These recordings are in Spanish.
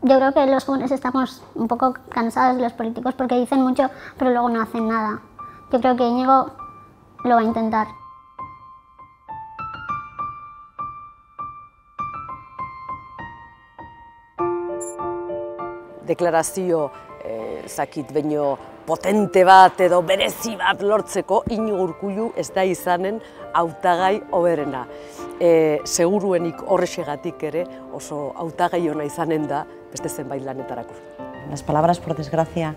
Yo creo que los jóvenes estamos un poco cansados de los políticos porque dicen mucho pero luego no hacen nada. Yo creo que Íñigo lo va a intentar. Deklarazio zakit baino potente bat edo berezi bat lortzeko Iñigo Urkullu ez da izanen hautagai hoberena. Seguruenik horrexegatik ere oso hautagai ona izanen da beste zenbait lanetarako. Las palabras, por desgracia,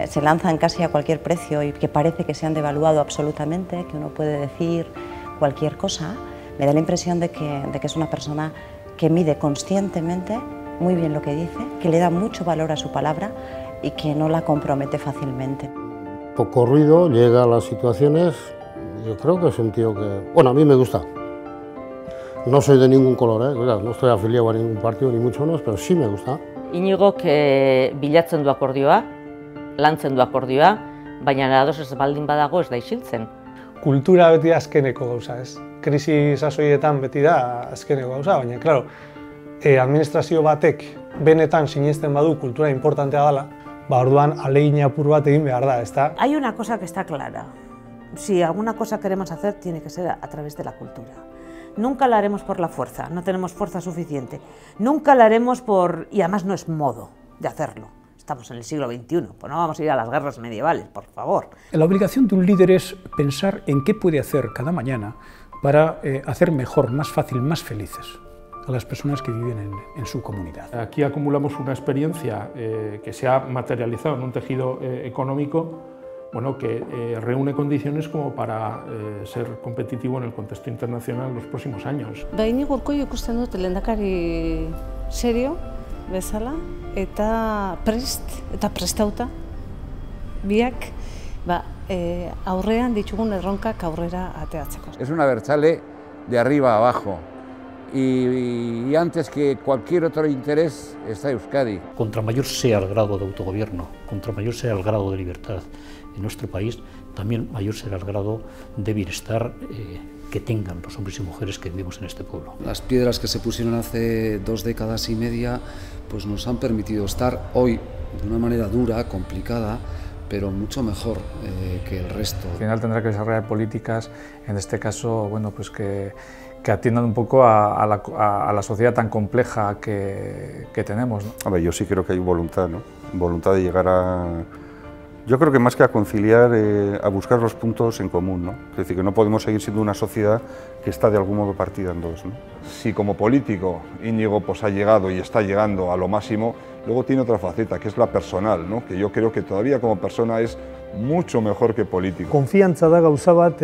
se lanzan casi a cualquier precio y que parece que se han devaluado absolutamente, que uno puede decir cualquier cosa. Me da la impresión de que es una persona que mide conscientemente muy bien lo que dice, que le da mucho valor a su palabra y que no la compromete fácilmente. Poco ruido, llega a las situaciones, yo creo que es un tío que... Bueno, a mí me gusta. No soy de ningún color, no estoy afiliado a ningún partido, ni mucho menos, pero sí me gusta. Iñigok bilatzen du akordioa, lantzen du akordioa, baina ados ez baldin badago ez da isiltzen. Kultura beti azkeneko gauza, ez? Krisi sasoietan beti da azkeneko gauza, baina, klaro, administrazio batek benetan sinesten badu kultura importantea dela, orduan ahalegin apur bat egin behar da, ezta? Hay una cosa que está clara. Si alguna cosa queremos hacer, tiene que ser a través de la cultura. Nunca la haremos por la fuerza, no tenemos fuerza suficiente. Nunca la haremos por... y además no es modo de hacerlo. Estamos en el siglo XXI, pues no vamos a ir a las guerras medievales, por favor. La obligación de un líder es pensar en qué puede hacer cada mañana para hacer mejor, más fácil, más felices a las personas que viven en su comunidad. Aquí acumulamos una experiencia que se ha materializado en un tejido económico que reúne condiciones como para ser competitivo en el contexto internacional en los próximos años. Iñigo Urkullu ikusten dut lehendakari serio bezala eta prestauta biak aurrean ditugun erronkak aurrera ateatzeko. Es un abertzale de arriba a abajo y antes que cualquier otro interés está Euskadi. Contra mayor sea el grado de autogobierno, contra mayor sea el grado de libertad en nuestro país, también mayor será el grado de bienestar que tengan los hombres y mujeres que vivimos en este pueblo. Las piedras que se pusieron hace 2 décadas y media pues nos han permitido estar hoy de una manera dura, complicada, pero mucho mejor que el resto. Al final tendrá que desarrollar políticas, en este caso, pues que atiendan un poco a la sociedad tan compleja que tenemos, ¿no? A ver, yo sí creo que hay voluntad, ¿no? Voluntad de llegar a... Yo creo que más que a conciliar, a buscar los puntos en común, ¿no? Es decir, que no podemos seguir siendo una sociedad que está de algún modo partida en dos, ¿no? Si como político Íñigo ha llegado y está llegando a lo máximo, luego tiene otra faceta, que es la personal, ¿no? Que yo creo que todavía como persona es mucho mejor que político. Konfiantza da gauza bat,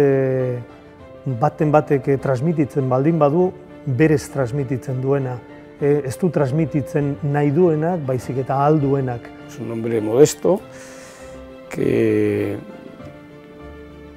baten batek transmititzen baldin badu, berez transmititzen duena. Ez du transmititzen nahi duenak, baizik eta ahal duenak. Es un hombre modesto, que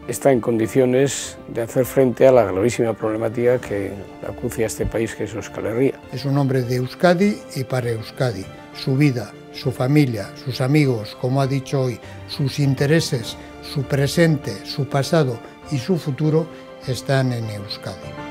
está en condiciones de hacer frente a la gravísima problemática que acucia a este país, que es Euskal Herria. Es un hombre de Euskadi y para Euskadi. Su vida, su familia, sus amigos, como ha dicho hoy, sus intereses, su presente, su pasado y su futuro están en Euskadi.